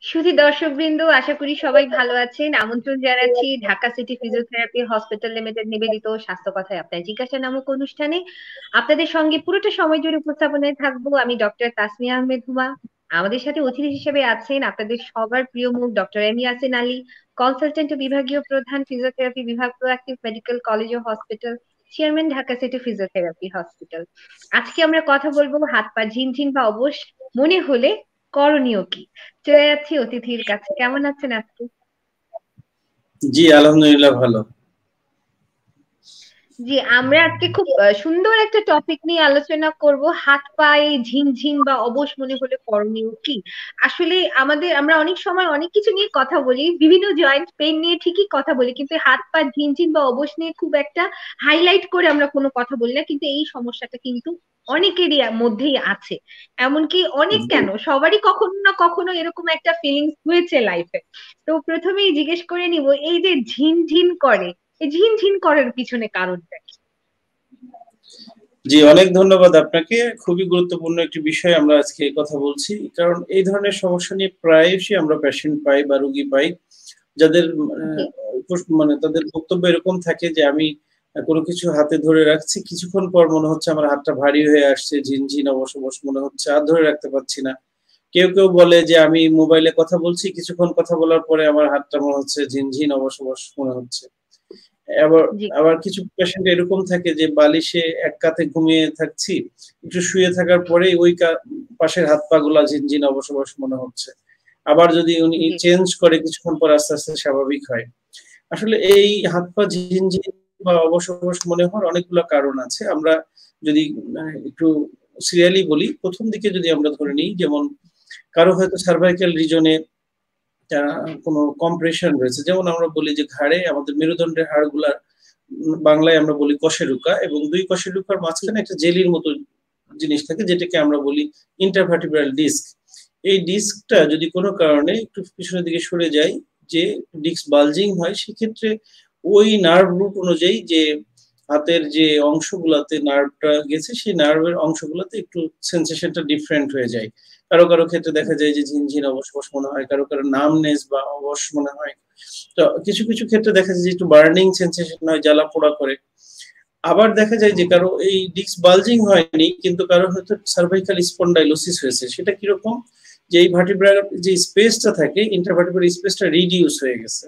সুধী দর্শকবৃন্দ, আশা করি সবাই ভালো আছেন। আমন্ত্রণ জানাচ্ছি Dhaka city physiotherapy hospital limited নিবেদিত স্বাস্থ্য কথায় আপনার জিজ্ঞাসা নামক অনুষ্ঠানে। আপনাদের সঙ্গে পুরোটা সময় জুড়ে উপস্থাপনায় থাকবো আমি ডক্টর তাসমিয়া আহমেদ হুমা। আমাদের সাথে অতিথি হিসেবে আছেন আপনাদের সবার প্রিয় মুখ doctor M Yasin Ali, consultant ও বিভাগীয় প্রধান ফিজিওথেরাপি বিভাগ, প্রোঅ্যাক্টিভ মেডিকেল কলেজ ও hospital, chairman Dhaka city physiotherapy hospital. আজকে আমরা কথা বলবো হাত পা ঝিনঝিন বা অবশ মনে হলে করণীয় কি। চলে যাচ্ছি অতিথির কাছে। কেমন আছেন আজকে? জি আলহামদুলিল্লাহ ভালো। জি, আমরা আজকে খুব সুন্দর একটা টপিক নিয়ে আলোচনা করব, হাত পায়ে ঝিনঝিন বা অবশ মনে হলে করণীয় কি। আসলে আমরা অনেক সময় অনেক কিছু নিয়ে কথা বলি, বিভিন্ন জয়েন্ট পেইন নিয়ে ঠিকই কথা বলি, কিন্তু হাত পা ঝিনঝিন বা অবশ নিয়ে খুব একটা হাইলাইট করে আমরা কোনো কথা বলি না। কিন্তু এই সমস্যাটা কিন্তু অনেকেরই মধ্যেই আছে। এমনকি অনেক কেন, সবারই কখনো না কখনো এরকম একটা ফিলিংস হয়েছে লাইফে। তো প্রথমেই জিজ্ঞেস করে নিব, এই যে ঝিনঝিন করে, এই ঝিনঝিন করার পিছনে কারণটা কি? জি অনেক ধন্যবাদ আপনাকে। খুবই গুরুত্বপূর্ণ একটি বিষয় আমরা আজকে কথা বলছি, কারণ এই ধরনের সমস্যা নিয়ে প্রায়শই আমরা পেশেন্ট পাই বা রোগী পাই, যাদের জি মানে তাদের বক্তব্য এরকম থাকে যে আমি কোনো কিছু হাতে ধরে রাখছি, কিছুক্ষণ পর মনে হচ্ছে আমার হাতটা ভারী হয়ে আসছে, ঝিনঝিন অবশ অবশ মনে হচ্ছে, আর ধরে রাখতে পারছি না। কেউ কেউ বলে যে আমি মোবাইলে কথা বলছি, কিছুক্ষণ কথা বলার পরে আমার হাতটা মনে হচ্ছে ঝিনঝিন অবশ অবশ মনে হচ্ছে। আবার জি আবার কিছু পেশেন্ট এরকম থাকে যে বালিশে এক কাতে ঘুমিয়ে থাকছি, একটু শুয়ে থাকার পরে ওই পাশের হাত পা গুলা ঝিনঝিন অবশ অবশ মনে হচ্ছে। আবার যদি উনি জি চেঞ্জ করে কিছুক্ষণ পর আস্তে আস্তে স্বাভাবিক হয়। আসলে এই হাত পা ঝিনঝিন বা অবশ অবশ মনে হওয়ার অনেকগুলো কারণ আছে। আমরা যদি একটু সিরিয়ালি বলি, প্রথম দিকে যদি আমরা ধরে নিই, যেমন কারো হয়তো সার্ভাইকাল রিজনে কোনো কম্প্রেশন রয়েছে, যেমন আমরা বলি যে ঘাড়ে আমাদের মেরুদণ্ডের হাড়গুলা বাংলায় আমরা বলি কশেরুকা, এবং দুই কশেরুকার জি মাঝখানে একটা জেলির মতো জিনিস থাকে, যেটাকে আমরা বলি ইন্টারভার্টিব্রাল ডিস্ক। এই ডিস্কটা জি যদি কোনো কারণে একটু পিছনের দিকে সরে যায়, যে ডিস্ক বালজিং হয়, সেক্ষেত্রে ওই নার্ভ রুট অনুযায়ী যে হাতের যে অংশগুলাতে নার্ভটা গেছে, সেই নার্ভের অংশগুলোতে একটু সেন্সেশনটা ডিফারেন্ট হয়ে যায়। কারো কারো ক্ষেত্রে দেখা যায় যে ঝিনঝিন অবশ অবশ মনে হয়, কারো কারো নামনেস বা অবশ মনে হয়। তো কিছু কিছু ক্ষেত্রে দেখা যায় যে একটু বার্নিং সেন্সেশন হয়, জ্বালা পোড়া করে। আবার দেখা যায় যে কারো এই ডিস্ক বালজিং হয়নি, কিন্তু কারো হয়তো সার্ভাইকাল স্পন্ডাইলোসিস হয়েছে। সেটা কিরকম, যে এই ভার্টিব্রাল যে স্পেসটা থাকে, ইন্টারভার্টিব্রাল স্পেসটা রিডিউস হয়ে গেছে।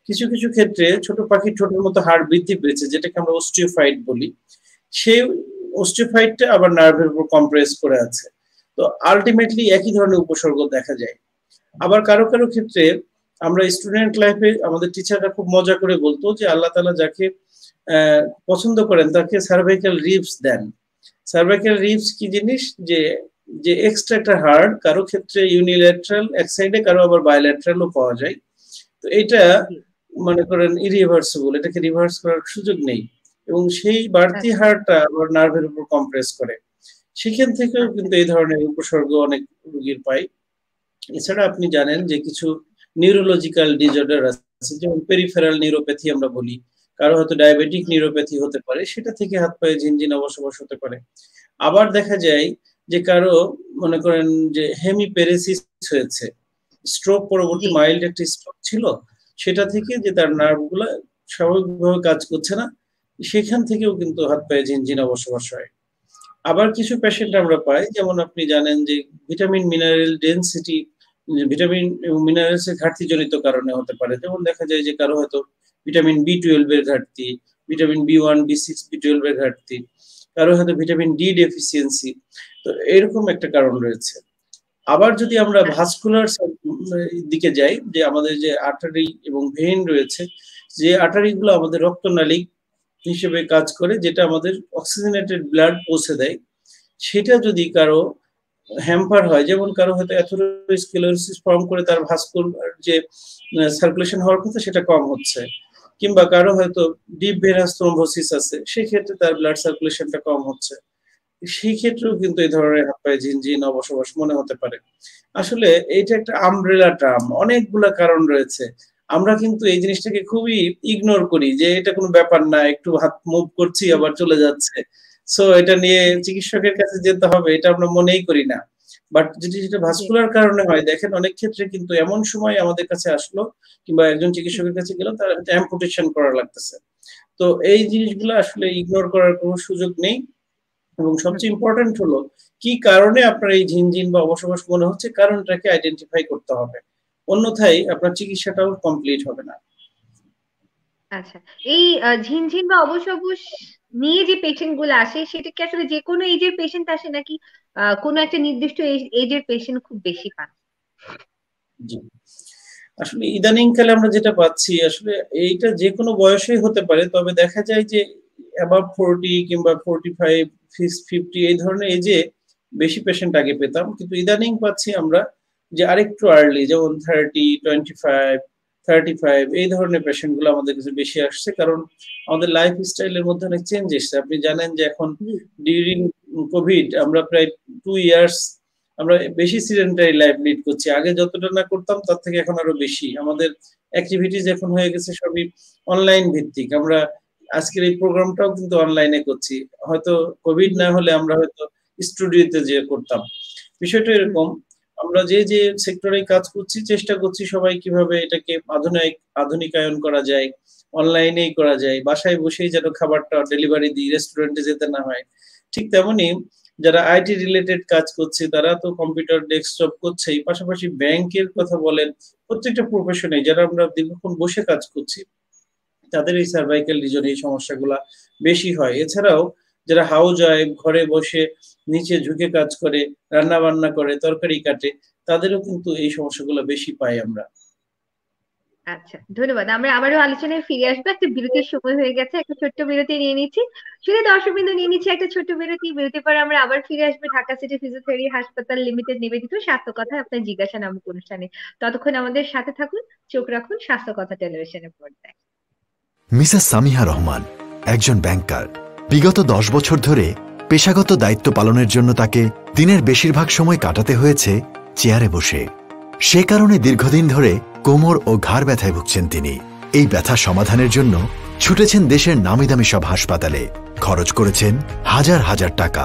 কিছু কিছু ক্ষেত্রে ছোট পাখির ঠোঁটের মতো হাড় বৃদ্ধি পেয়েছে, যেটাকে আমরা অস্টিওফাইট বলি। সেই অস্টিওফাইটটা আবার নার্ভের উপর কম্প্রেস করে আছে। তো আলটিমেটলি একই ধরনের উপসর্গ দেখা যায়। আবার কারো কারো ক্ষেত্রে আমরা স্টুডেন্ট লাইফে আমাদের টিচাররা খুব মজা করে বলতো যে আল্লাহ তাআলা যাকে পছন্দ করেন তাকে সার্ভাইকাল রিবস দেন। সার্ভাইকাল রিবস কি জিনিস, যে যে এক্সট্রা একটা হাড় কারো ক্ষেত্রে ইউনিল্যাটারাল এক সাইডে, কারো আবার বাইল্যাটারালও পাওয়া যায়। তো এটা জি মনে করেন ইরিভার্সিবল, এটাকে রিভার্স করার সুযোগ নেই, এবং সেই বাড়তি আচ্ছা হাড়টা আবার নার্ভের উপর কম্প্রেস করে। সেখান থেকেও আচ্ছা। কিন্তু এই ধরনের উপসর্গ অনেক রোগীর পায়। এছাড়া আপনি জানেন যে কিছু নিউরোলজিক্যাল ডিসঅর্ডার আছে, যেমন পেরিফেরাল নিউরোপ্যাথি আমরা বলি। কারো হয়তো ডায়াবেটিক জি নিউরোপ্যাথি হতে পারে, সেটা থেকে হাত পায়ে ঝিনঝিন অবশ অবশ হতে পারে। আবার দেখা যায় যে কারো মনে করেন যে হেমিপ্যারেসিস হয়েছে, স্ট্রোক পরবর্তী জি মাইল্ড একটা স্ট্রোক ছিল, সেটা থেকে যে তার নার্ভ গুলা স্বাভাবিকভাবে কাজ করছে না, সেখান থেকেও কিন্তু হাত পায়ে ঝিনঝিন অবশ অবশ হয়। আবার কিছু পেশেন্ট আমরা পাই, যেমন আপনি জানেন যে ভিটামিন মিনারেল ডেনসিটি, ভিটামিন এবং মিনারেলস এর ঘাটতি জনিত কারণে হতে পারে। যেমন দেখা যায় যে কারো হয়তো ভিটামিন বি 12 এর ঘাটতি, ভিটামিন বি 1 বি 6 বি 12 এর ঘাটতি, কারো হয়তো ভিটামিন ডি ডেফিসিয়েন্সি। তো এরকম একটা কারণ রয়েছে। আবার যদি আমরা আচ্ছা। ভাস্কুলার দিকে যাই, যে আমাদের যে আর্টারি এবং ভেইন রয়েছে, যে আর্টারি গুলো আমাদের রক্তনালী হিসেবে কাজ করে, যেটা আমাদের অক্সিজেনেটেড ব্লাড পৌঁছে দেয়, সেটা যদি কারো হ্যাম্পার হয়, যেমন কারো হয়তো অ্যাথেরোস্ক্লেরোসিস ফর্ম করে তার ভাস্কুলার যে সার্কুলেশন হওয়ার কথা সেটা কম হচ্ছে, কিংবা কারো হয়তো ডিপ ভেনাস থ্রোম্বোসিস আছে, সেই ক্ষেত্রে তার ব্লাড সার্কুলেশনটা কম হচ্ছে, সেই ক্ষেত্রেও কিন্তু এই ধরনের হাত পায়ে ঝিনঝিন অবশ অবশ মনে হতে পারে। আসলে এইটা একটা আমব্রেলা টার্ম, অনেকগুলা কারণ রয়েছে। আমরা কিন্তু এই জিনিসটাকে খুবই ইগনোর করি, যে এটা কোনো ব্যাপার না, একটু হাত মুভ করছি জি আবার চলে যাচ্ছে, সো এটা নিয়ে জি চিকিৎসকের কাছে যেতে হবে, এটা আমরা মনেই করি না। বাট যেটা ভাস্কুলার কারণে হয়, দেখেন অনেক ক্ষেত্রে কিন্তু এমন সময় আমাদের কাছে আসলো কিংবা একজন চিকিৎসকের কাছে গেলাম, তার অ্যাম্পুটেশন করা লাগতেছে। তো এই জিনিসগুলো আসলে ইগনোর করার কোনো সুযোগ নেই। এবং সবচেয়ে ইম্পর্টেন্ট হলো কি কারণে আপনার এই ঝিনঝিন বা অবসবাস মনে হচ্ছে, কারণটাকে আইডেন্টিফাই করতে হবে, অন্যথায় আপনার চিকিৎসাটাও কমপ্লিট হবে না। আচ্ছা, এই ঝিনঝিন বা অবশ নিয়ে যে পেশেন্ট গুলো আসে, সেটা কি আসলে যে কোনো এজের পেশেন্ট আসে, নাকি কোনো একটা নির্দিষ্ট এজের পেশেন্ট খুব বেশি পান? জি, আসলে ইদানিং কালে আমরা যেটা পাচ্ছি, আসলে এইটা যে কোনো বয়সেই হতে পারে, তবে দেখা যায় যে অ্যাবাভ 40 কিংবা 45 50 এই ধরনের এজে বেশি পেশেন্ট আগে পেতাম, কিন্তু ইদানিং পাচ্ছি আমরা যে আরেকটু আর্লি, যেমন 30, 25, 35 এই ধরনের পেশেন্ট গুলো আমাদের কাছে বেশি আসছে। কারণ আমাদের লাইফ স্টাইলের মধ্যে অনেক চেঞ্জ এসেছে। আপনি জানেন যে এখন ডিউরিং কোভিড আমরা প্রায় 2 ইয়ার্স আমরা বেশি সিডেন্টারি লাইফ লিড করছি। আগে যতটা না করতাম তার থেকে এখন আরো বেশি। আমাদের অ্যাক্টিভিটিস এখন হয়ে গেছে সবই অনলাইন ভিত্তিক। আমরা আজকের এই প্রোগ্রামটাও কিন্তু অনলাইনে করছি। হয়তো কোভিড না হলে আমরা হয়তো স্টুডিওতে যেয়ে করতাম। বিষয়টা এরকম, আমরা যে সেক্টরে কাজ করছি চেষ্টা করছি সবাই কিভাবে এটাকে আধুনিকায়ন করা যায়, অনলাইনেই করা যায়, বাসায় বসেই যেন খাবারটা ডেলিভারি দিই, রেস্টুরেন্টে যেতে না হয়। ঠিক তেমনি যারা আইটি রিলেটেড কাজ করছে তারা তো কম্পিউটার ডেস্কটপ করছেই, পাশাপাশি ব্যাংকের কথা বলেন, প্রত্যেকটা প্রফেশনে যারা আমরা দীর্ঘক্ষণ বসে কাজ করছি তাদের এই সার্ভাইকাল রিজন এই সমস্যাগুলা বেশি হয়। এছাড়াও যারা হাউস ওয়াইফ, ঘরে বসে নিচে ঝুঁকে কাজ করে, রান্না বান্না করে, তরকারি কাটে, তাদেরও কিন্তু এই সমস্যাগুলো বেশি পাই আমরা। আচ্ছা, ধন্যবাদ। আমরা আবারও আলোচনায় ফিরে আসবো, একটা বিরতির সময় হয়ে গেছে, একটা ছোট্ট বিরতি নিয়ে নিচ্ছি। শুধু দর্শকবৃন্দ, নিয়ে নিচ্ছি একটা ছোট্ট বিরতি। বিরতির পর আমরা আবার ফিরে আসবো ঢাকা সিটি ফিজিওথেরাপি হাসপাতাল লিমিটেড নিবেদিত স্বাস্থ্য কথা আপনার জিজ্ঞাসা নামক অনুষ্ঠানে। ততক্ষণ আমাদের সাথে থাকুন, চোখ রাখুন স্বাস্থ্য কথা টেলিভিশনের পর্দায়। মিসেস সামিহা রহমান একজন ব্যাংকার। বিগত 10 বছর ধরে পেশাগত দায়িত্ব পালনের জন্য তাকে দিনের বেশিরভাগ সময় কাটাতে হয়েছে চেয়ারে বসে। সে কারণে দীর্ঘদিন ধরে কোমর ও ঘাড় ব্যথায় ভুগছেন তিনি। এই ব্যথা সমাধানের জন্য ছুটেছেন দেশের নামিদামি সব হাসপাতালে, খরচ করেছেন হাজার হাজার টাকা।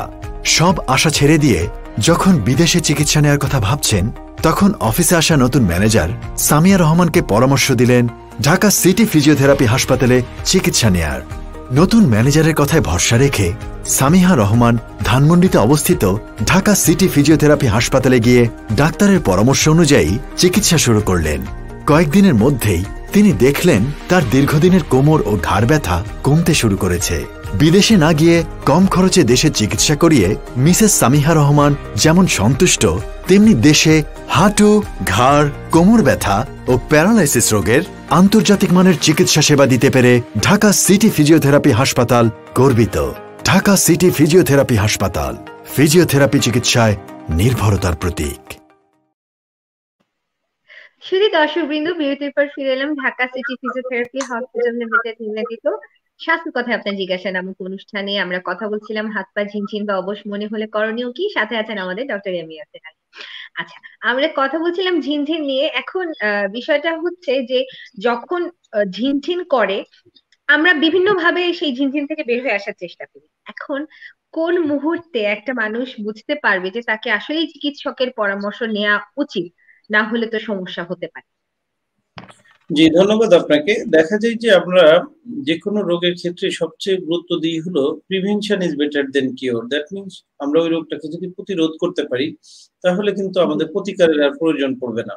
সব আশা ছেড়ে দিয়ে যখন বিদেশে চিকিৎসা নেওয়ার কথা ভাবছেন, তখন অফিসে আসা নতুন ম্যানেজার সামিয়া রহমানকে পরামর্শ দিলেন ঢাকা সিটি ফিজিওথেরাপি হাসপাতালে চিকিৎসা নেয়ার। নতুন ম্যানেজারের কথায় ভরসা রেখে সামিহা রহমান ধানমন্ডিতে অবস্থিত ঢাকা সিটি ফিজিওথেরাপি হাসপাতালে গিয়ে ডাক্তারের পরামর্শ অনুযায়ী চিকিৎসা শুরু করলেন। কয়েকদিনের মধ্যেই তিনি দেখলেন তার দীর্ঘদিনের কোমর ও ঘাড় ব্যথা কমতে শুরু করেছে। বিদেশে না গিয়ে কম খরচে দেশে চিকিৎসা করিয়ে মিসেস সামিহা রহমান যেমন সন্তুষ্ট, তেমনি দেশে হাঁটু, ঘাড়, কোমর ব্যথা ও প্যারালাইসিস রোগের আন্তর্জাতিক মানের চিকিৎসা সেবা দিতে পেরে ঢাকা সিটি ফিজিওথেরাপি হাসপাতাল গর্বিত। ঢাকা সিটি ফিজিওথেরাপি হাসপাতাল, ফিজিওথেরাপি চিকিৎসায় নির্ভরতার প্রতীক। শুধু দর্শকবৃন্দ, বিরতির পর ফিরে এলাম Dhaka city physiotherapy hospital limited নিবেদিত স্বাস্থ্য কথা আপনার জিজ্ঞাসা নামক অনুষ্ঠানে। আমরা কথা বলছিলাম হাত পা ঝিনঝিন বা অবশ মনে হলে করণীয় কি। সাথে আছেন আমাদের ডক্টর এমিয়া সেরাজ। আচ্ছা, আমরা কথা বলছিলাম ঝিনঝিন নিয়ে। এখন বিষয়টা হচ্ছে যে যখন ঝিনঝিন করে, আমরা বিভিন্ন ভাবে সেই ঝিনঝিন থেকে বের হয়ে আসার চেষ্টা করি। এখন কোন মুহূর্তে একটা মানুষ বুঝতে পারবে যে তাকে আসলেই চিকিৎসকের পরামর্শ নেওয়া উচিত, না হলে তো সমস্যা হতে পারে? জি, ধন্যবাদ আপনাকে। দেখা যায় যে আমরা যে কোনো রোগের ক্ষেত্রে সবচেয়ে গুরুত্ব দিই হলো prevention is better then cure. That means আমরা ওই রোগটাকে যদি প্রতিরোধ করতে পারি তাহলে কিন্তু আমাদের প্রতিকারের আর প্রয়োজন পড়বে না।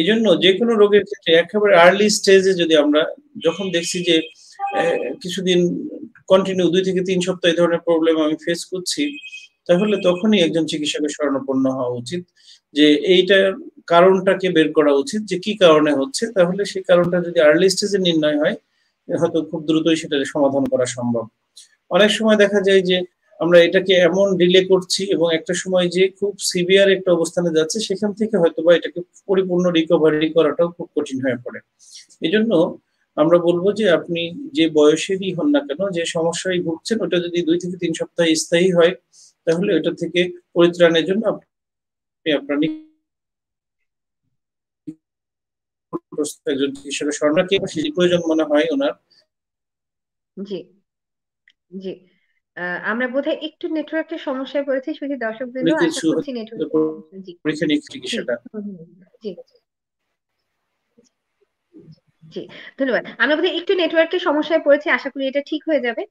এই জন্য যে কোনো রোগের ক্ষেত্রে একেবারে আর্লি স্টেজে যদি আমরা যখন দেখছি যে কিছুদিন কন্টিনিউ 2 থেকে 3 সপ্তাহ এই ধরনের প্রবলেম আমি ফেস করছি, তাহলে তখনই একজন চিকিৎসকের শরণাপন্ন হওয়া উচিত। যে এইটার কারণটাকে বের করা উচিত যে কি কারণে হচ্ছে, তাহলে সেই কারণটা যদি আর্লি স্টেজে নির্ণয় হয় হয়তো খুব দ্রুতই সেটার সমাধান করা সম্ভব। অনেক সময় দেখা যায় যে আমরা এটাকে এমন ডিলে করছি এবং একটা সময় যে খুব সিভিয়ার একটা অবস্থানে যাচ্ছে, সেখান থেকে হয়তো বা এটাকে পরিপূর্ণ রিকভারি করাটাও খুব কঠিন হয়ে পড়ে। এজন্য আমরা বলবো যে আপনি যে বয়সেরই হন না কেন, যে সমস্যায় ভুগছেন ওটা যদি 2 থেকে 3 সপ্তাহ স্থায়ী হয়, তাহলে ওটা থেকে পরিত্রাণের জন্য আপনি আপনার একজন চিকিৎসকের শরণার্থী প্রয়োজন মনে হয় ওনার। জি, জি। আমরা বোধহয় একটু নেটওয়ার্কের সমস্যায় পড়েছি, শুধু দর্শকবৃন্দ আশা কিছু করছি নেটওয়ার্ক। জি পরীক্ষা নিরীক্ষা জি চিকিৎসাটা। জি জি, ধন্যবাদ। আমরা বোধহয় একটু নেটওয়ার্কের সমস্যায় পড়েছি, আশা করি এটা ঠিক হয়ে যাবে।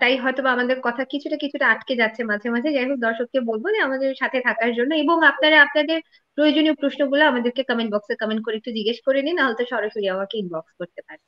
তাই হয়তোবা আমাদের কথা কিছুটা কিছুটা আটকে যাচ্ছে মাঝে মাঝে। যাই হোক, দর্শককে বলবো যে আমাদের সাথে থাকার জন্য, এবং আপনারা আপনাদের প্রয়োজনীয় প্রশ্নগুলো আমাদেরকে কমেন্ট বক্সে কমেন্ট করে একটু জিজ্ঞেস করে নিন, নাহলে তো সরাসরি আমাকে ইনবক্স করতে পারেন।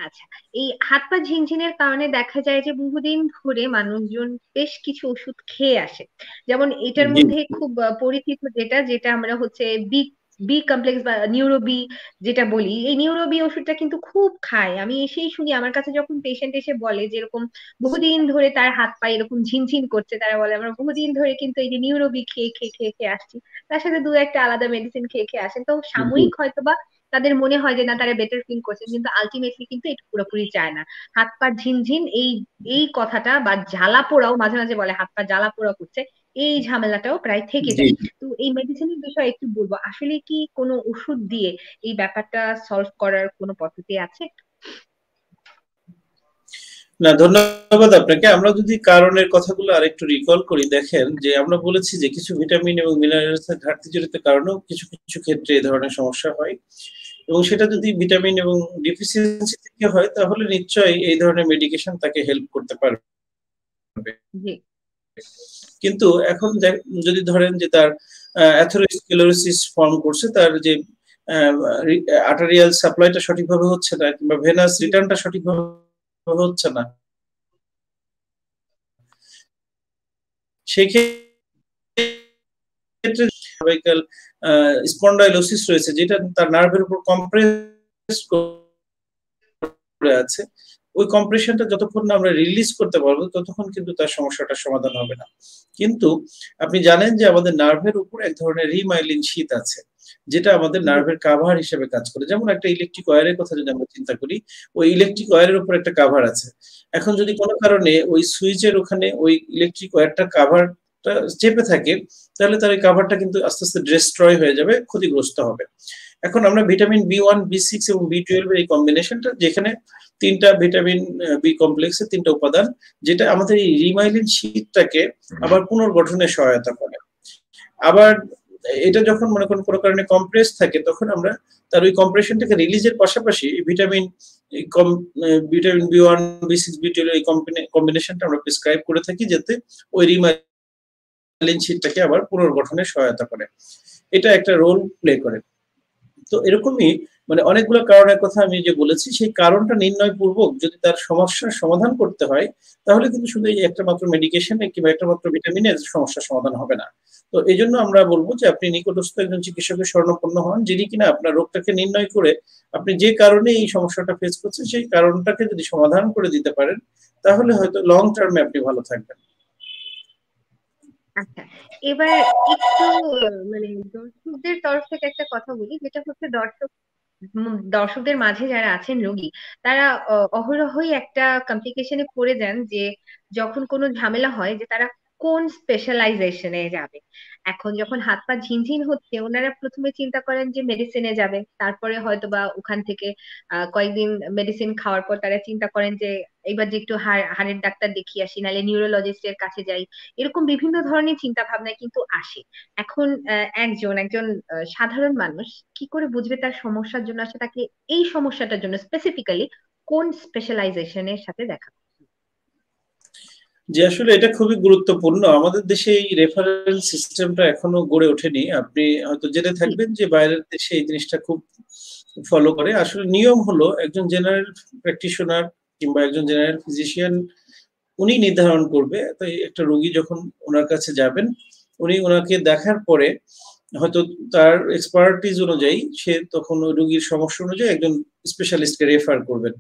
আচ্ছা, এই হাত পা ঝিনঝিনের কারণে দেখা যায় যে বহুদিন ধরে মানুষজন বেশ কিছু ওষুধ খেয়ে আসে। যেমন এটার জি মধ্যে খুব পরিচিত যেটা যেটা আমরা হচ্ছে বি বি কমপ্লেক্স বা নিউরোবি যেটা বলি, এই নিউরোবি ওষুধটা কিন্তু খুব খায়। আমি এসেই শুনি, আমার কাছে যখন পেশেন্ট এসে বলে যে এরকম বহুদিন ধরে তার হাত পা এরকম ঝিনঝিন করছে, তারা বলে আমরা বহুদিন ধরে কিন্তু এই যে নিউরোবি খেয়ে খেয়ে খেয়ে খেয়ে আসছি, তার সাথে দু একটা আলাদা মেডিসিন খেয়ে খেয়ে আসেন। তো জি সাময়িক হয়তোবা তাদের মনে হয় যে না, তারা বেটার ফিল করছেন, কিন্তু আলটিমেটলি কিন্তু এটা পুরোপুরি চায় না। হাত পা ঝিনঝিন এই এই কথাটা, বা জ্বালা পোড়াও মাঝে মাঝে বলে হাত পা জ্বালা পোড়া করছে, এই ঝামেলাটাও প্রায় থেকে জি যায়। তো এই মেডিসিনের বিষয়ে একটু বলবো, আসলে কি কোনো ওষুধ দিয়ে এই ব্যাপারটা সলভ করার কোনো পদ্ধতি আছে? না, ধন্যবাদ আপনাকে। আমরা যদি কারণের কথাগুলো আরেকটু রিকল করি, দেখেন যে আমরা বলেছি যে কিছু ভিটামিন এবং মিনারেলসের ঘাটতি জনিত কারণেও কিছু কিছু ক্ষেত্রে এই ধরনের সমস্যা হয়, এবং সেটা যদি ভিটামিন এবং ডিফিসিয়েন্সি থেকে হয় তাহলে নিশ্চয়ই এই ধরনের মেডিকেশন তাকে হেল্প করতে পারবে। জি কিন্তু এখন যদি ধরেন যে তার অ্যাথেরোস্ক্লেরোসিস ফর্ম করছে, তার যে আর্টারিয়াল সাপ্লাইটা সঠিকভাবে হচ্ছে না, কিংবা ভেনাস জি রিটার্নটা সঠিকভাবে হচ্ছে না, সেক্ষেত্রে সার্ভাইকাল স্পন্ডাইলোসিস রয়েছে, যেটা তার নার্ভের উপর কম্প্রেস করে আছে। ওই কম্প্রেশনটা যতক্ষণ না আমরা রিলিজ করতে পারবো ততক্ষণ কিন্তু তার সমস্যাটার সমাধান হবে না। কিন্তু আপনি জানেন যে আমাদের নার্ভের উপর এক ধরনের রিমাইলিন শীট আছে, যেটা আমাদের জি নার্ভের কাভার হিসেবে কাজ করে। যেমন একটা ইলেকট্রিক ওয়্যারের কথা যদি আমরা চিন্তা করি, ওই ইলেকট্রিক ওয়্যারের উপর একটা কাভার আছে। এখন যদি কোনো কারণে ওই সুইচের ওখানে ওই ইলেকট্রিক ওয়্যারটা কাভারটা চেপে থাকে, তাহলে তার এই কাভারটা কিন্তু আস্তে আস্তে ডিস্ট্রয় হয়ে যাবে, ক্ষতিগ্রস্ত হবে। এখন আমরা ভিটামিন বি1, বি6 এবং বি12 এর এই কম্বিনেশনটা, যেখানে তিনটা ভিটামিন বি কমপ্লেক্সের তিনটা উপাদান, যেটা আমাদের এই রিমাইলিন শীটটাকে আবার পুনর্গঠনে সহায়তা করে। আবার এটা যখন মনে করেন কোনো কারণে কম্প্রেস থাকে, তখন আমরা তার ওই কম্প্রেশনটাকে রিলিজের পাশাপাশি ভিটামিন ভিটামিন বি1, বি6, বি12 এই কম্বিনেশনটা আমরা প্রেসক্রাইব করে থাকি, যাতে ওই রিমাইলিন শীটটাকে আবার পুনর্গঠনে সহায়তা করে। এটা একটা রোল প্লে করে। তো এরকমই মানে অনেকগুলো কারণের কথা আমি যে বলেছি, সেই কারণটা নির্ণয় পূর্বক যদি তার সমস্যার সমাধান করতে হয়, তাহলে কিন্তু শুধু এই একটা মাত্র মেডিকেশনে কিংবা একটা মাত্র ভিটামিনের সমস্যার সমাধান হবে না। তো এই জন্য আমরা বলবো যে আপনি নিকটস্থ একজন চিকিৎসকের শরণাপন্ন হন, যিনি কিনা আপনার রোগটাকে নির্ণয় করে আপনি যে কারণে এই সমস্যাটা ফেস করছেন সেই কারণটাকে যদি সমাধান করে দিতে পারেন, তাহলে হয়তো লং টার্মে আপনি ভালো থাকবেন। আচ্ছা, এবার একটু মানে দর্শকদের তরফ থেকে একটা কথা বলি, যেটা হচ্ছে দর্শকদের মাঝে যারা আছেন রোগী, তারা অহরহই একটা কমপ্লিকেশনে পড়ে যান যে যখন কোনো ঝামেলা হয় যে তারা কোন স্পেশালাইজেশনে যাবে। এখন যখন হাত পা ঝিনঝিন হচ্ছে, ওনারা প্রথমে চিন্তা করেন যে মেডিসিনে যাবে, তারপরে হয়তো বা ওখান থেকে কয়েকদিন মেডিসিন খাওয়ার পর তারা চিন্তা করেন যে এবার যে একটু হাড়ের ডাক্তার দেখিয়ে আসি, নাহলে নিউরোলজিস্টের কাছে যাই। এরকম বিভিন্ন ধরনের চিন্তা ভাবনা কিন্তু আসে। এখন একজন একজন সাধারণ মানুষ কি করে বুঝবে তার সমস্যার জন্য আসলে তাকে এই সমস্যাটার জন্য স্পেসিফিক্যালি কোন স্পেশালাইজেশনের সাথে দেখা? যে আসলে এটা খুবই গুরুত্বপূর্ণ। আমাদের দেশে এই রেফারেল সিস্টেমটা এখনো গড়ে ওঠেনি। আপনি হয়তো জেনে জি থাকবেন যে বাইরের দেশে এই জিনিসটা খুব ফলো করে। আসলে নিয়ম হলো একজন জেনারেল প্র্যাকটিশনার কিংবা একজন জেনারেল ফিজিশিয়ান উনি নির্ধারণ করবে। তাই একটা রোগী যখন ওনার কাছে যাবেন, উনি ওনাকে দেখার পরে হয়তো তার এক্সপার্টিজ অনুযায়ী সে তখন ওই রোগীর সমস্যা অনুযায়ী একজন স্পেশালিস্টকে রেফার করবেন।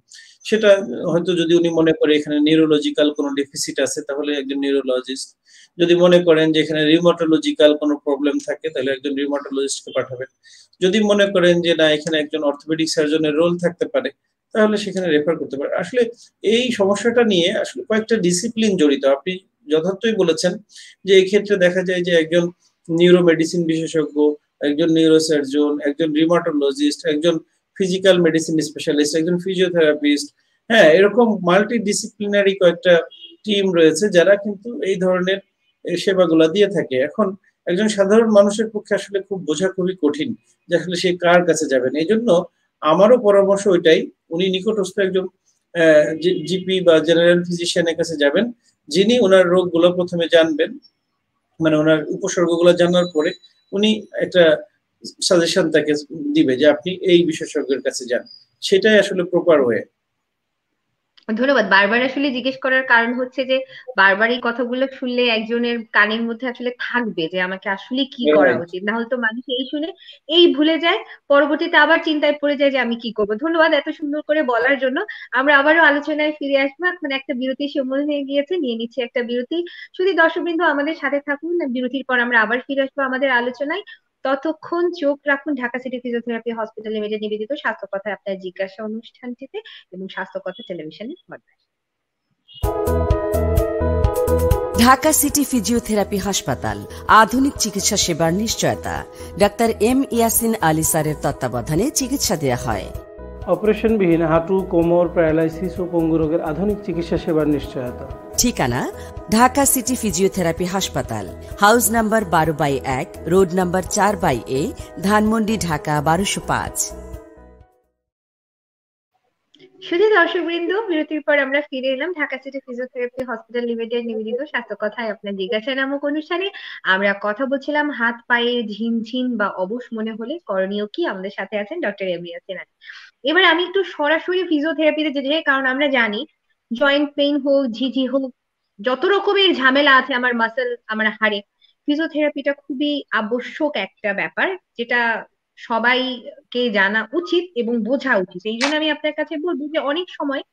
সেটা হয়তো যদি উনি মনে করে এখানে নিউরোলজিক্যাল কোনো ডেফিসিট আছে, তাহলে একজন নিউরোলজিস্ট। যদি মনে করেন যে এখানে রিউমাটোলজিক্যাল কোনো প্রবলেম থাকে, তাহলে একজন রিউমাটোলজিস্টকে পাঠাবেন। যদি মনে করেন যে না, এখানে একজন অর্থোপেডিক সার্জনের রোল থাকতে পারে, তাহলে সেখানে রেফার করতে পারে। আসলে এই সমস্যাটা নিয়ে আসলে কয়েকটা ডিসিপ্লিন জড়িত। আপনি যথার্থই বলেছেন যে এই ক্ষেত্রে দেখা যায় যে একজন নিউরো মেডিসিন বিশেষজ্ঞ, একজন নিউরোসার্জন, একজন রিউমাটোলজিস্ট, একজন ফিজিক্যাল মেডিসিন স্পেশালিস্ট, একজন ফিজিওথেরাপিস্ট, হ্যাঁ, এরকম মাল্টি ডিসিপ্লিনারি কয়েকটা টিম রয়েছে যারা কিন্তু এই ধরনের সেবাগুলা দিয়ে থাকে। এখন একজন সাধারণ মানুষের পক্ষে আসলে খুব বোঝা খুবই কঠিন যে আসলে সে কার কাছে যাবেন। এই জন্য আমারও পরামর্শ ওইটাই, উনি নিকটস্থ একজন জিপি বা জেনারেল ফিজিশিয়ানের কাছে যাবেন, যিনি ওনার রোগগুলো প্রথমে জানবেন, মানে ওনার উপসর্গগুলো জানার পরে উনি একটা সাজেশন তাকে দিবে যে আপনি এই বিশেষজ্ঞের কাছে যান। সেটাই আসলে প্রপার ওয়ে। ধন্যবাদ। বারবার আসলে জিজ্ঞেস করার কারণ হচ্ছে যে বারবার এই কথাগুলো শুনলে একজনের কানের মধ্যে আসলে থাকবে যে আমাকে আসলে কি করা উচিত, না হলে তো মানুষ এই শুনে এই ভুলে যায়, পরবর্তীতে আবার চিন্তায় পড়ে যায় যে আমি কি করবো। ধন্যবাদ এত সুন্দর করে বলার জন্য। আমরা আবারও আলোচনায় ফিরে আসবো, এখন একটা বিরতির সময় হয়ে গিয়েছে, নিয়ে নিচ্ছি একটা বিরতি। শুধু দর্শকবৃন্দ আমাদের সাথে থাকুন, বিরতির পর আমরা আবার ফিরে আসবো আমাদের আলোচনায়। ততক্ষণ চোখ রাখুন Dhaka city physiotherapy hospital limited নিবেদিত স্বাস্থ্য কথায় আপনার জিজ্ঞাসা অনুষ্ঠানটিতে এবং স্বাস্থ্য কথা টেলিভিশনের পর্দায়। ঢাকা সিটি ফিজিওথেরাপি হাসপাতাল, আধুনিক চিকিৎসা সেবার নিশ্চয়তা। ডাক্তার এম ইয়াসিন আলী স্যারের তত্ত্বাবধানে চিকিৎসা দেওয়া হয়। অপারেশনবিহীন হাঁটু, কোমর, প্যারালাইসিস ও পঙ্গু রোগের আধুনিক চিকিৎসা সেবার নিশ্চয়তা। ঠিকানা ঢাকা সিটি ফিজিওথেরাপি হাসপাতাল, house number 12/1, road number 4/A, Dhanmondi, Dhaka 1205। শুধু দর্শকবৃন্দ, বিরতির পর আমরা ফিরে এলাম Dhaka city physiotherapy hospital limited নিবেদিত স্বাস্থ্য কথায় আপনার জিজ্ঞাসা নামক অনুষ্ঠানে। আমরা কথা বলছিলাম হাত পায়ে ঝিনঝিন বা অবশ মনে হলে করণীয় কি। আমাদের সাথে আছেন ডক্টর এম ইয়াসিন আলী। এবার আমি একটু সরাসরি ফিজিওথেরাপিতে যেতে চাই, কারণ আমরা জানি জয়েন্ট পেইন হোক, ঝিঝি হোক, যত রকমের ঝামেলা আছে আমার মাসেল, আমার হাড়ে, ফিজিওথেরাপিটা খুবই আবশ্যক একটা ব্যাপার, যেটা সবাইকে জানা উচিত এবং বোঝা উচিত। এই জন্য আমি আপনার কাছে বলবো যে অনেক সময়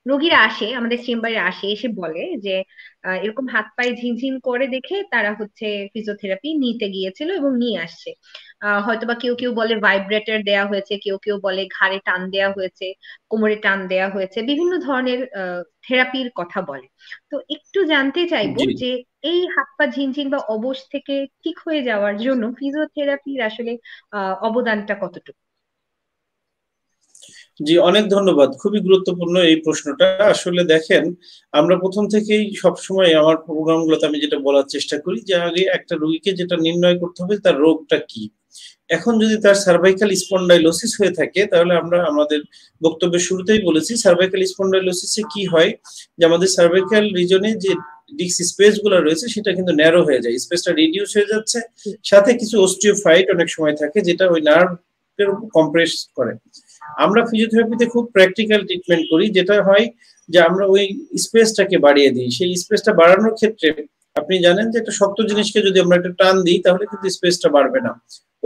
রোগীরা আসে, আমাদের চেম্বারে আসে, এসে বলে যে এরকম হাত পায়ে ঝিনঝিন করে দেখে তারা হচ্ছে ফিজিওথেরাপি নিতে গিয়েছিল এবং নিয়ে আসছে। হয়তোবা কেউ কেউ বলে ভাইব্রেটর দেয়া হয়েছে, কেউ কেউ বলে ঘাড়ে টান দেয়া হয়েছে, কোমরে টান দেয়া হয়েছে, বিভিন্ন ধরনের থেরাপির কথা বলে। তো একটু জানতে চাইবো যে এই হাত পা ঝিনঝিন বা অবশ থেকে ঠিক হয়ে যাওয়ার জন্য ফিজিওথেরাপির আসলে অবদানটা কতটুকু? জি, অনেক ধন্যবাদ। খুবই গুরুত্বপূর্ণ এই প্রশ্নটা। আসলে দেখেন, আমরা প্রথম থেকেই সবসময় আমার প্রোগ্রামগুলোতে আমি যেটা বলার চেষ্টা করি যে আগে একটা রোগীকে যেটা নির্ণয় করতে হবে তার রোগটা কি। এখন যদি তার সার্ভাইকাল স্পন্ডাইলোসিস হয়ে থাকে, তাহলে আমরা আমাদের বক্তব্যের শুরুতেই বলেছি সার্ভাইকাল স্পন্ডাইলোসিসে কি হয় যে আমাদের সার্ভাইকাল রিজনে যে ডিস্ক স্পেস গুলো রয়েছে সেটা কিন্তু ন্যারো হয়ে যায়, স্পেসটা রিডিউস হয়ে যাচ্ছে, সাথে কিছু অস্টিওফাইট অনেক সময় থাকে যেটা ওই নার্ভের উপর কম্প্রেস করে। আমরা ফিজিওথেরাপিতে খুব প্র্যাকটিক্যাল ট্রিটমেন্ট করি, যেটা হয় যে আমরা ওই স্পেসটাকে বাড়িয়ে দিই। সেই স্পেসটা বাড়ানোর ক্ষেত্রে আপনি জানেন যে একটা শক্ত জিনিসকে যদি আমরা একটা টান দিই তাহলে কিন্তু স্পেসটা বাড়বে না।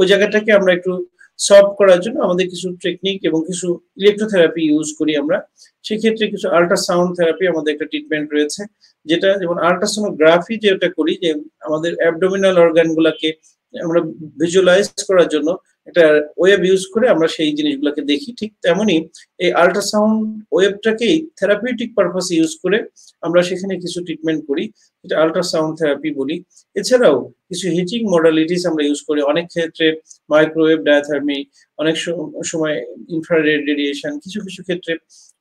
ওই জায়গাটাকে আমরা একটু সফট করার জন্য আমাদের কিছু টেকনিক এবং কিছু ইলেকট্রোথেরাপি ইউজ করি আমরা। সেক্ষেত্রে কিছু আল্ট্রাসাউন্ড থেরাপি আমাদের একটা ট্রিটমেন্ট রয়েছে, যেটা যেমন আল্ট্রাসোনোগ্রাফি যেটা করি, যে আমাদের অ্যাবডোমিনাল অর্গান গুলাকে আমরা ভিজুয়ালাইজ করার জন্য একটা ওয়েব ইউজ করে আমরা সেই জিনিসগুলোকে দেখি। ঠিক তেমনি এই আল্ট্রাসাউন্ড ওয়েবটাকেই থেরাপিউটিক পারপাস ইউজ করে আমরা সেখানে কিছু ট্রিটমেন্ট করি, যেটা আল্ট্রাসাউন্ড থেরাপি বলি। এছাড়াও কিছু হিটিং মডালিটিস আমরা ইউজ করি, অনেক ক্ষেত্রে মাইক্রোওয়েভ ডায়াথার্মি, অনেক সময় ইনফ্রারেড রেডিয়েশন, কিছু কিছু ক্ষেত্রে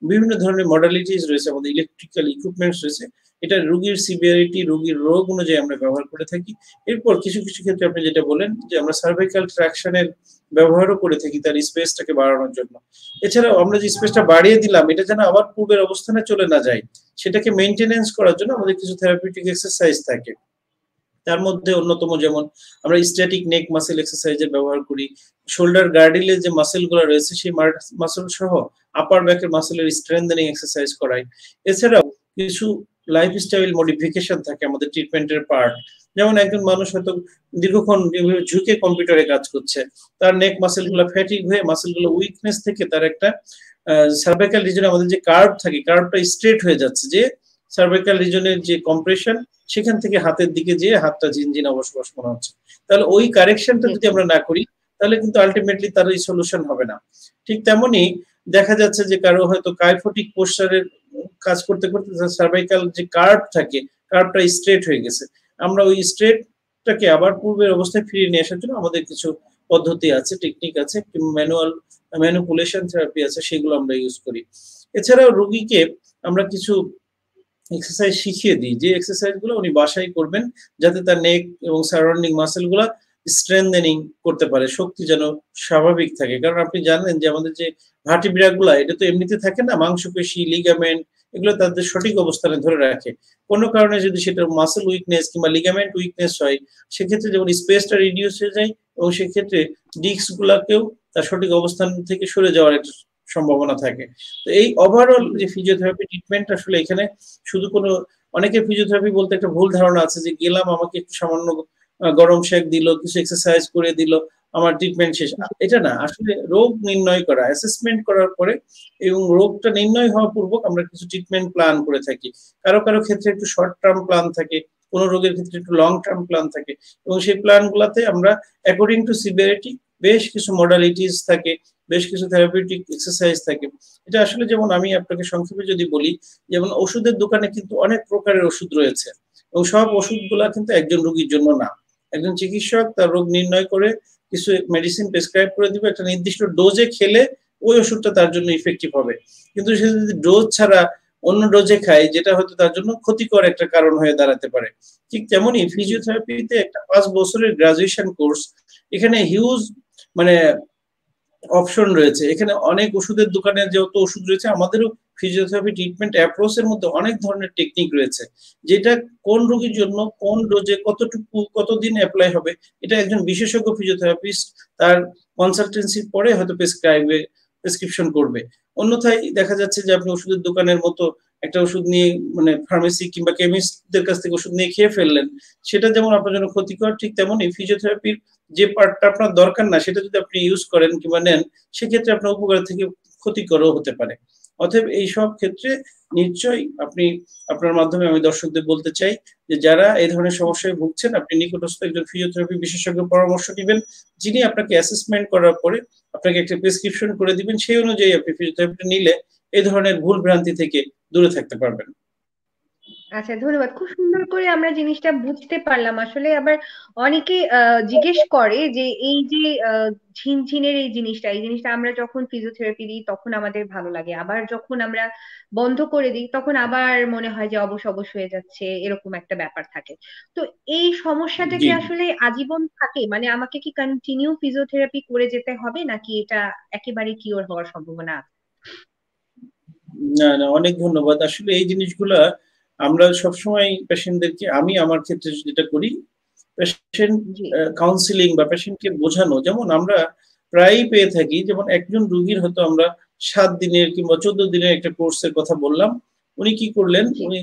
বিভিন্ন ধরনের মডালিটিস রয়েছে, আমাদের ইলেকট্রিক্যাল ইকুইপমেন্টস রয়েছে। এটা রোগীর সিভিয়ারিটি, রোগীর রোগ অনুযায়ী আমরা ব্যবহার করে থাকি। এরপর কিছু কিছু ক্ষেত্রে আপনি যেটা বলেন যে আমরা সার্ভাইকাল ট্রাকশনের ব্যবহারও করে থাকি তার স্পেসটাকে বাড়ানোর জন্য। এছাড়াও আমরা যে স্পেসটা বাড়িয়ে দিলাম এটা যেন আবার পূর্বের অবস্থানে চলে না যায়, সেটাকে মেনটেনেন্স করার জন্য আমাদের কিছু থেরাপিউটিক এক্সারসাইজ থাকে। তার মধ্যে অন্যতম যেমন আমরা স্ট্যাটিক নেক মাসেল এক্সারসাইজের ব্যবহার করি, শোল্ডার গার্ডিলের যে মাসেল গুলো রয়েছে সেই মাসেল সহ আপার ব্যাকের মাসেলের স্ট্রেংথেনিং এক্সারসাইজ করাই। এছাড়াও কিছু লাইফস্টাইল মডিফিকেশন থাকে আমাদের ট্রিটমেন্টের পার্ট। যেমন একজন মানুষ হয়তো দীর্ঘক্ষণ ঝুঁকে কম্পিউটারে কাজ করছে, তার নেক মাসেল গুলো ফ্যাটিক হয়ে মাসেল গুলো উইকনেস থেকে তার একটা সার্ভাইকাল রিজনে আমাদের যে কার্ভ থাকে, কার্ভটা স্ট্রেট হয়ে যাচ্ছে, যে সার্ভাইকাল রিজনের যে কম্প্রেশন সেখান থেকে হাতের দিকে যে হাতটা ঝিনঝিন অবশ মনে হচ্ছে, তাহলে ওই কারেকশনটা যদি আমরা না করি তাহলে কিন্তু আলটিমেটলি তার এই সলিউশন হবে না। ঠিক তেমনি দেখা যাচ্ছে যে কারো হয়তো কাইফোটিক পোস্টারের কাজ করতে করতে সার্ভাইকাল যে কার্ভ থাকে, কার্ভটা স্ট্রেট হয়ে গেছে, আমরা ওই স্ট্রেটটাকে আবার পূর্বের অবস্থায় ফিরিয়ে নিয়ে আসার জন্য আমাদের কিছু পদ্ধতি আছে, টেকনিক আছে, ম্যানুপুলেশন থেরাপি আছে, সেগুলো আমরা ইউজ করি। এছাড়াও রোগীকে আমরা কিছু এক্সারসাইজ শিখিয়ে দিই, যে এক্সারসাইজ গুলো উনি বাসায় করবেন, যাতে তার নেক এবং সারাউন্ডিং মাসেল গুলা স্ট্রেংথেনিং করতে পারে, শক্তি যেন স্বাভাবিক থাকে। কারণ আপনি জানেন যে আমাদের যে ভার্টিব্রা গুলা, এটা তো এমনিতে থাকে না, মাংসপেশি, লিগামেন্ট, এগুলো তাদের সঠিক অবস্থানে ধরে রাখে। কোনো কারণে যদি সেটা মাসেল উইকনেস কিংবা লিগামেন্ট উইকনেস হয়, সেক্ষেত্রে যেমন স্পেসটা রিডিউস হয়ে যায়, এবং সেক্ষেত্রে ডিস্ক গুলাকেও তার সঠিক অবস্থান থেকে সরে যাওয়ার একটা সম্ভাবনা থাকে। তো এই ওভারঅল যে ফিজিওথেরাপি ট্রিটমেন্ট, আসলে এখানে শুধু কোনো, অনেকে ফিজিওথেরাপি বলতে একটা ভুল ধারণা আছে যে গেলাম, আমাকে একটু সামান্য গরম শেক দিল, কিছু এক্সারসাইজ করে দিল, আমার ট্রিটমেন্ট শেষ। এটা না, আসলে রোগ নির্ণয় করা, অ্যাসেসমেন্ট করার পরে এবং রোগটা নির্ণয় হওয়া পূর্বক আমরা কিছু ট্রিটমেন্ট প্ল্যান করে থাকি। কারো কারো ক্ষেত্রে একটু শর্ট টার্ম প্ল্যান থাকে, কোনো রোগের ক্ষেত্রে একটু লং টার্ম প্ল্যান থাকে, এবং সেই প্ল্যান গুলাতে আমরা অ্যাকর্ডিং টু সিভিয়ারিটি বেশ কিছু মডালিটিস থাকে, বেশ কিছু থেরাপিউটিক এক্সারসাইজ থাকে। এটা আসলে যেমন আমি আপনাকে সংক্ষেপে যদি বলি, যেমন ওষুধের দোকানে কিন্তু অনেক প্রকারের ওষুধ রয়েছে, এবং সব ওষুধগুলা কিন্তু একজন রোগীর জন্য না। একজন চিকিৎসক তার রোগ নির্ণয় করে কিছু মেডিসিন প্রেসক্রাইব করে দিবে, একটা নির্দিষ্ট ডোজে খেলে ওই ওষুধটা তার জন্য ইফেক্টিভ হবে। কিন্তু সে যদি ডোজ ছাড়া অন্য ডোজে খায়, যেটা হয়তো তার জন্য ক্ষতিকর একটা কারণ হয়ে দাঁড়াতে পারে। ঠিক তেমনি ফিজিওথেরাপিতে একটা 5 বছরের গ্রাজুয়েশন কোর্স, এখানে হিউজ মানে অপশন রয়েছে। এখানে অনেক ওষুধের দোকানে যত ওষুধ রয়েছে, আমাদেরও ফিজিওথেরাপি ট্রিটমেন্ট অ্যাপ্রোচের মধ্যে অনেক ধরনের টেকনিক রয়েছে, যেটা কোন রোগীর জন্য কোন ডোজে কতটুকু কতদিন অ্যাপ্লাই হবে, এটা একজন বিশেষজ্ঞ ফিজিওথেরাপিস্ট তার কনসালটেন্সির পরে হয়তো প্রেসক্রিপশন করবে। অন্যথায় দেখা যাচ্ছে যে আপনি ওষুধের দোকানের মতো একটা ওষুধ নিয়ে, মানে ফার্মেসি কিংবা কেমিস্টদের কাছ থেকে ওষুধ নিয়ে খেয়ে ফেললেন, সেটা যেমন আপনার জন্য ক্ষতিকর, ঠিক তেমনই ফিজিওথেরাপির যে পার্টটা আপনার দরকার না, সেটা যদি আপনি ইউজ করেন কিংবা নেন, সেক্ষেত্রে আপনার উপকার থেকে ক্ষতিকরও হতে পারে। অতএব এই সব ক্ষেত্রে নিশ্চয়ই আপনি, আপনার মাধ্যমে আমি দর্শকদের বলতে চাই যে যারা এই ধরনের সমস্যায় ভুগছেন, আপনি নিকটস্থ একজন ফিজিওথেরাপি বিশেষজ্ঞ পরামর্শ দিবেন, যিনি আপনাকে অ্যাসেসমেন্ট করার পরে আপনাকে একটা প্রেসক্রিপশন করে দিবেন। সেই অনুযায়ী আপনি ফিজিওথেরাপিটা নিলে এই ধরনের ভুল ভ্রান্তি থেকে দূরে থাকতে পারবেন। আচ্ছা, ধন্যবাদ। খুব সুন্দর করে আমরা জিনিসটা বুঝতে পারলাম। আসলে আবার অনেকে জিজ্ঞেস করে যে এই যে ঝিনঝিনের এই জিনিসটা আমরা যখন ফিজিওথেরাপি দিই তখন আমাদের ভালো লাগে, আবার যখন আমরা বন্ধ করে দিই তখন আবার মনে হয় যে অবশ অবশ হয়ে যাচ্ছে, এরকম একটা ব্যাপার থাকে। তো এই সমস্যাটা জি কি জি। আসলে আজীবন থাকে? মানে আমাকে কি কন্টিনিউ ফিজিওথেরাপি করে যেতে হবে, নাকি এটা একেবারে কিওর হওয়ার সম্ভাবনা আছে? না না, অনেক ধন্যবাদ। আসলে এই জিনিসগুলা আমরা সবসময় পেশেন্টদেরকে, আমি আমার ক্ষেত্রে যেটা করি, পেশেন্ট জি। কাউন্সিলিং বা পেশেন্টকে বোঝানো, যেমন আমরা প্রায়ই পেয়ে থাকি, যেমন একজন রুগীর হয়তো আমরা 7 দিনের কিংবা 14 দিনের একটা কোর্সের কথা বললাম, উনি কি করলেন, জি। উনি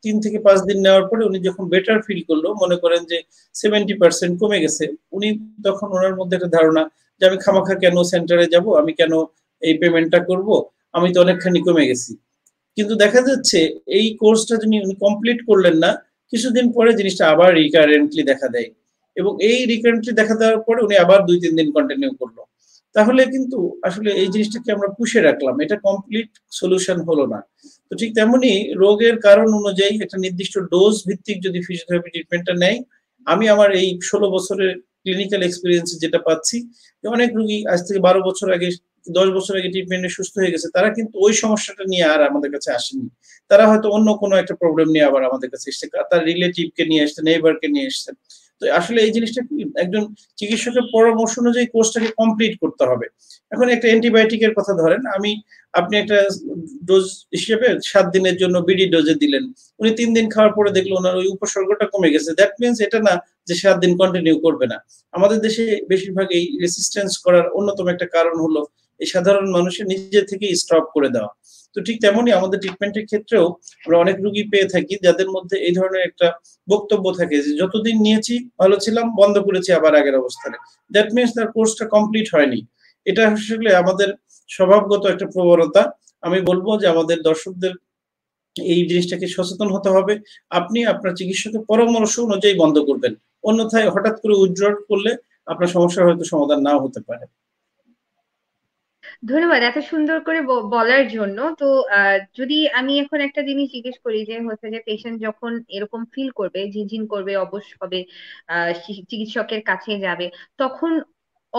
3 থেকে 5 দিন নেওয়ার পরে উনি যখন বেটার ফিল করলো, মনে করেন যে 70% কমে গেছে, উনি তখন ওনার মধ্যে একটা ধারণা যে আমি খামাখা কেন সেন্টারে যাব, আমি কেন এই পেমেন্টটা করব, আমি তো অনেকখানি কমে গেছি। কিন্তু দেখা যাচ্ছে এই কোর্সটা যিনি উনি কমপ্লিট করলেন না, কিছুদিন পরে জিনিসটা আবার রিকারেন্টলি দেখা দেয়, এবং এই রিকারেন্টলি দেখা দেওয়ার পরে উনি আবার 2-3 দিন কন্টিনিউ করলো। তাহলে কিন্তু আসলে এই জিনিসটাকে আমরা পুষে রাখলাম, এটা কমপ্লিট সলিউশন হলো না। তো ঠিক তেমনি রোগের কারণ অনুযায়ী একটা নির্দিষ্ট ডোজ ভিত্তিক যদি ফিজিওথেরাপি ট্রিটমেন্টটা নেয়, আমি আমার এই 16 বছরের ক্লিনিক্যাল এক্সপিরিয়েন্স যেটা পাচ্ছি, যে অনেক রোগী আজ থেকে 12 বছর আগে, 10 বছর আগে ট্রিটমেন্টে সুস্থ হয়ে গেছে, তারা কিন্তু ওই সমস্যাটা নিয়ে আর আমাদের কাছে আসেনি। তারা হয়তো অন্য কোনো একটা প্রবলেম নিয়ে আবার আমাদের কাছে এসছে, তার রিলেটিভকে নিয়ে এসছে, নেইবারকে নিয়ে এসছে। তো আসলে এই জিনিসটা কি, একজন চিকিৎসকের পরামর্শ অনুযায়ী কোর্সটাকে কমপ্লিট করতে হবে। এখন একটা অ্যান্টিবায়োটিকের কথা ধরেন, আপনি একটা ডোজ হিসেবে 7 দিনের জন্য বিডি ডোজে দিলেন, উনি 3 দিন খাওয়ার পরে দেখলো ওনার ওই উপসর্গটা কমে গেছে, দ্যাট মিনস এটা না যে 7 দিন কন্টিনিউ করবে না। আমাদের দেশে বেশিরভাগ এই রেসিস্টেন্স করার অন্যতম একটা কারণ হলো এই সাধারণ মানুষের নিজে থেকে স্টপ করে দেওয়া। তো ঠিক তেমনি আমাদের ট্রিটমেন্টের ক্ষেত্রেও আমরা অনেক রোগী পেয়ে থাকি যাদের মধ্যে এই ধরনের একটা বক্তব্য থাকে যে যতদিন নিয়েছি ভালো ছিলাম, বন্ধ করেছি আবার আগের অবস্থানে। দ্যাট মিনস তার কোর্সটা কমপ্লিট হয়নি। এটা আসলে আমাদের স্বভাবগত একটা প্রবণতা। আমি বলবো যে আমাদের দর্শকদের এই জিনিসটাকে সচেতন হতে হবে। আপনি আপনার চিকিৎসকের পরামর্শ অনুযায়ী বন্ধ করবেন। অন্যথায় হঠাৎ করে উইথড্র করলে আপনার সমস্যার হয়তো সমাধান নাও হতে পারে। ধন্যবাদ এত সুন্দর করে বলার জন্য। তো যদি আমি এখন একটা জিনিস জিজ্ঞেস করি, যে হচ্ছে যে পেশেন্ট যখন এরকম ফিল করবে, ঝিনঝিন করবে, অবশ হবে, চিকিৎসকের কাছে যাবে, তখন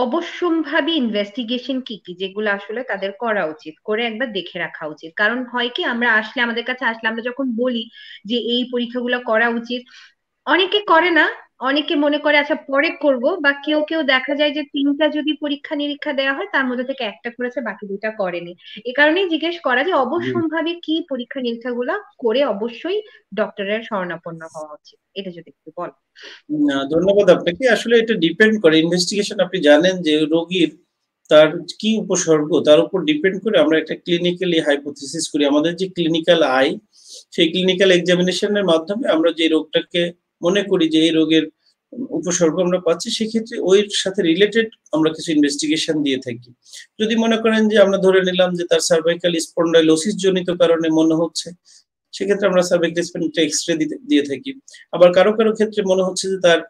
অবশ্যম্ভাবী ইনভেস্টিগেশন কি কি যেগুলো আসলে তাদের করা উচিত, করে একবার দেখে রাখা উচিত? কারণ হয় কি, আমরা আসলে, আমাদের কাছে আসলে আমরা যখন বলি যে এই পরীক্ষাগুলো করা উচিত, অনেকে করে না। অনেকে মনে করে আচ্ছা পরে করব, বা কেউ কেউ দেখা যায় যে তিনটা যদি পরীক্ষা নিরীক্ষা দেওয়া হয় তার মধ্যে থেকে একটা করেছে, বাকি দুইটা করেনি। এ কারণেই জিজ্ঞেস করা যে অবশ্যম্ভাবী কি পরীক্ষা নিরীক্ষাগুলো করে অবশ্যই ডক্টরের শরণাপন্ন হওয়া উচিত, এটা যদি একটু বল। না, ধন্যবাদ আপনাকে। আসলে এটা ডিপেন্ড করে ইনভেস্টিগেশন, আপনি জানেন যে রোগীর তার কি উপসর্গ তার উপর ডিপেন্ড করে আমরা একটা ক্লিনিক্যালি হাইপোথিসিস করি। আমাদের যে ক্লিনিক্যাল আই, সেই ক্লিনিক্যাল এক্সামিনেশনের মাধ্যমে আমরা যে রোগটাকে মনে করি যে এই রোগের উপসর্গ আমরা পাচ্ছি, সেক্ষেত্রে ওই সাথে রিলেটেড আমরা কিছু ইনভেস্টিগেশন দিয়ে থাকি। যদি মনে করেন যে আমরা ধরে নিলাম যে তার সার্ভাইকাল স্পন্ডাইলোসিস জনিত কারণে মনে হচ্ছে, সেক্ষেত্রে আমরা সার্ভাইকাল স্পন্ডাইল এক্সরে দিয়ে থাকি। আবার কারো কারো ক্ষেত্রে মনে হচ্ছে যে তার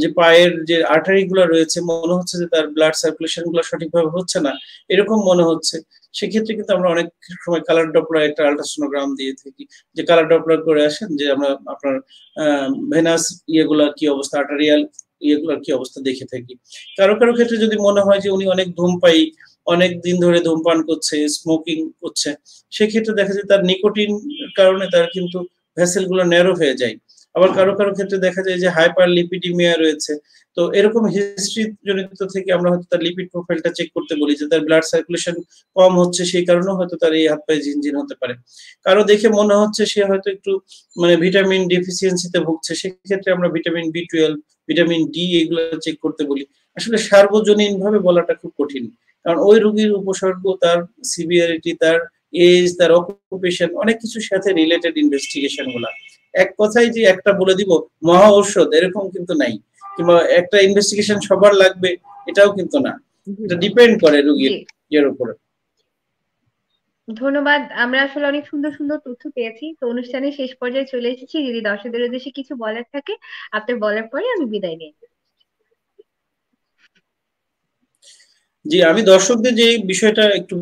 যে পায়ের যে আর্টারি গুলো রয়েছে, মনে হচ্ছে যে তার ব্লাড সার্কুলেশন গুলো সঠিকভাবে হচ্ছে না, এরকম মনে হচ্ছে। সেক্ষেত্রে কিন্তু আমরা অনেক সময় কালার ডপলার, একটা আল্ট্রাসোনোগ্রাম দিয়ে থাকি, যে কালার ডপলার করে আসেন যে আমরা আপনার ভেনাস ইয়েগুলার কি অবস্থা, আর্টারিয়াল ইয়েগুলার কি অবস্থা দেখে থাকি। কারো কারো ক্ষেত্রে যদি মনে হয় যে উনি অনেক ধূমপায়ী, অনেক দিন ধরে ধূমপান করছে, স্মোকিং করছে, সেক্ষেত্রে দেখা যায় তার নিকোটিন কারণে তার কিন্তু ভেসেল গুলো ন্যারো হয়ে যায়। আবার কারো কারো ক্ষেত্রে দেখা যায় যে হাইপার লিপিডিমিয়া রয়েছে। তো এরকম হিস্ট্রি জনিত থেকে আমরা হয়তো তার লিপিড প্রোফাইলটা চেক করতে বলি, যে তার ব্লাড সার্কুলেশন কম হচ্ছে, সেই কারণে হয়তো তার এই হাত পায়ে ঝিনঝিন হতে পারে। কারো দেখে মনে হচ্ছে সে হয়তো একটু মানে ভিটামিন ডেফিসিয়েন্সিতে ভুগছে, সেক্ষেত্রে আমরা ভিটামিন বি12, ভিটামিন ডি এগুলো চেক করতে বলি। আসলে সার্বজনীন ভাবে বলাটা খুব কঠিন, কারণ ওই রোগীর উপসর্গ, তার সিভিয়ারিটি, তার এজ, তার অকুপেশন, অনেক কিছুর সাথে রিলেটেড ইনভেস্টিগেশন গুলা। এক কথায় যে একটা বলে দিব মহা ঔষধ, এরকম কিন্তু নাই, কিংবা একটা ইনভেস্টিগেশন সবার লাগবে এটাও কিন্তু না। এটা ডিপেন্ড করে রোগীর এর উপরে। ধন্যবাদ। আমরা আসলে অনেক সুন্দর সুন্দর তথ্য পেয়েছি। তো অনুষ্ঠানের শেষ পর্যায়ে চলে এসেছি। যদি দর্শকদের উদ্দেশ্যে কিছু বলার থাকে, আপনার বলার পরে আমি বিদায় নিই। জি, আমি দর্শকদের যে বিষয়টা একটু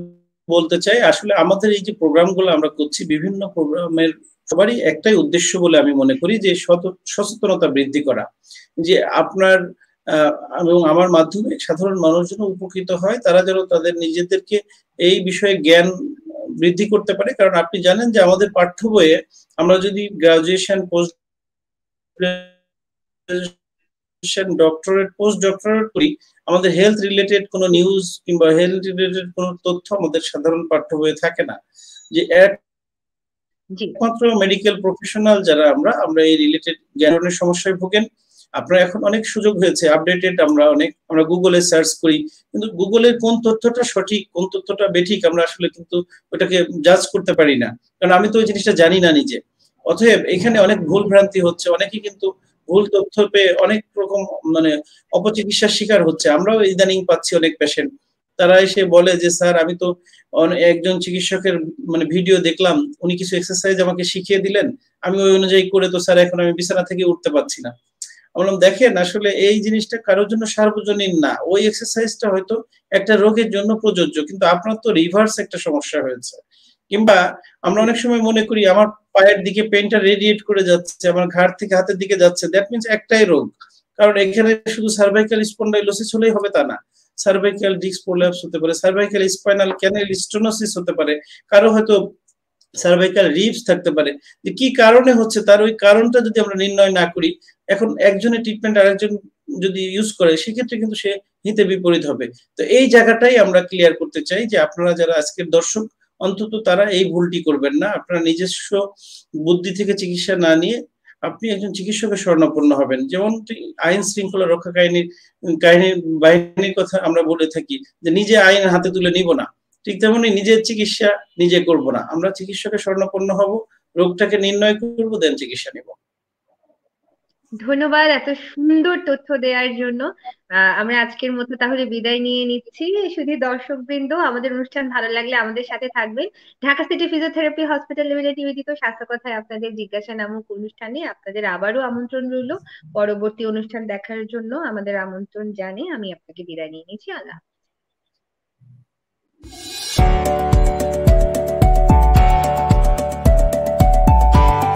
বলতে চাই, আসলে আমাদের এই যে প্রোগ্রামগুলো আমরা করছি, বিভিন্ন প্রোগ্রামের সবারই একটাই উদ্দেশ্য বলে আমি মনে করি, যে সচেতনতা বৃদ্ধি করা, যে আপনার এবং আমার মাধ্যমে সাধারণ মানুষ যেন উপকৃত হয়, তারা যেন তাদের নিজেদেরকে এই বিষয়ে জ্ঞান বৃদ্ধি করতে পারে। কারণ আপনি জানেন যে আমাদের পাঠ্য বইয়ে আমরা যদি graduation, post graduation, doctorate, post doctorate করি, আমাদের হেলথ রিলেটেড কোনো নিউজ কিংবা হেলথ রিলেটেড কোনো তথ্য আমাদের সাধারণ পাঠ্য বইয়ে থাকে না। যে একমাত্র মেডিকেল প্রফেশনাল যারা আমরা এই রিলেটেড জ্ঞানের সমস্যায় ভোগেন। আপনারা এখন অনেক সুযোগ হয়েছে, আপডেটেড, আমরা গুগলে সার্চ করি, কিন্তু গুগলের কোন তথ্যটা সঠিক, কোন তথ্যটা বেঠিক আমরা আসলে কিন্তু ওটাকে জাজ করতে পারি না, কারণ আমি তো ওই জিনিসটা জানি না নিজে। অতএব এখানে অনেক ভুল ভ্রান্তি হচ্ছে, অনেকে কিন্তু ভুল তথ্য পেয়ে অনেক রকম মানে অপচিকিৎসার শিকার হচ্ছে। আমরাও ইদানিং পাচ্ছি অনেক পেশেন্ট, তারা এসে বলে যে স্যার আমি তো একজন চিকিৎসকের মানে ভিডিও দেখলাম, উনি কিছু এক্সারসাইজ আমাকে শিখিয়ে দিলেন, আমি ওই অনুযায়ী করে তো স্যার এখন আমি বিছানা থেকে উঠতে পারছি না। বললাম দেখেন, আসলে এই জিনিসটা কারোর জন্য সার্বজনীন না। ওই এক্সারসাইজটা হয়তো একটা রোগের জন্য প্রযোজ্য, কিন্তু আপনার তো রিভার্স একটা সমস্যা হয়েছে। কিংবা আমরা অনেক সময় মনে করি আমার পায়ের দিকে পেনটা রেডিয়েট করে যাচ্ছে, আমার ঘাড় থেকে হাতের দিকে যাচ্ছে, দ্যাট মিনস একটাই রোগ। কারণ এখানে শুধু সার্ভাইকাল স্পন্ডাইলোসিস হলেই হবে তা না, সার্ভাইকাল ডিস্ক প্রোল্যাপস হতে পারে, সার্ভাইকাল স্পাইনাল ক্যানাল স্টেনোসিস হতে পারে, কারো হয়তো সার্ভাইকাল রিবস থাকতে পারে। যে কি কারণে হচ্ছে, তার ওই কারণটা যদি আমরা নির্ণয় না করি, এখন একজনের ট্রিটমেন্ট আরেকজন যদি ইউজ করে, সেক্ষেত্রে কিন্তু সে হিতে বিপরীত হবে। তো এই জায়গাটাই আমরা ক্লিয়ার করতে চাই, যে আপনারা যারা আজকের দর্শক, অন্তত তারা এই ভুলটি করবেন না। আপনারা নিজস্ব বুদ্ধি থেকে চিকিৎসা না নিয়ে আপনি একজন চিকিৎসকের শরণাপন্ন হবেন। যেমন আইন শৃঙ্খলা রক্ষা বাহিনীর কথা আমরা বলে থাকি, যে নিজে আইন হাতে তুলে নিব না, ঠিক তেমনি নিজের চিকিৎসা নিজে করব না, আমরা চিকিৎসকের শরণাপন্ন হব, রোগটাকে নির্ণয় করব, দেন চিকিৎসা নিব। ধন্যবাদ এত সুন্দর তথ্য দেওয়ার জন্য। আমরা আজকের মতো তাহলে বিদায় নিয়ে নিচ্ছি। শুধু দর্শকবৃন্দ, আমাদের অনুষ্ঠান ভালো লাগলে আমাদের সাথে থাকবেন। Dhaka city physiotherapy hospital limited নিবেদিত স্বাস্থ্য কথায় আপনাদের জিজ্ঞাসা নামক অনুষ্ঠানে আপনাদের আবারও আমন্ত্রণ রইল। পরবর্তী অনুষ্ঠান দেখার জন্য আমাদের আমন্ত্রণ জানিয়ে আমি আপনাকে বিদায় নিয়ে নিচ্ছি। আল্লাহ হাফেজ।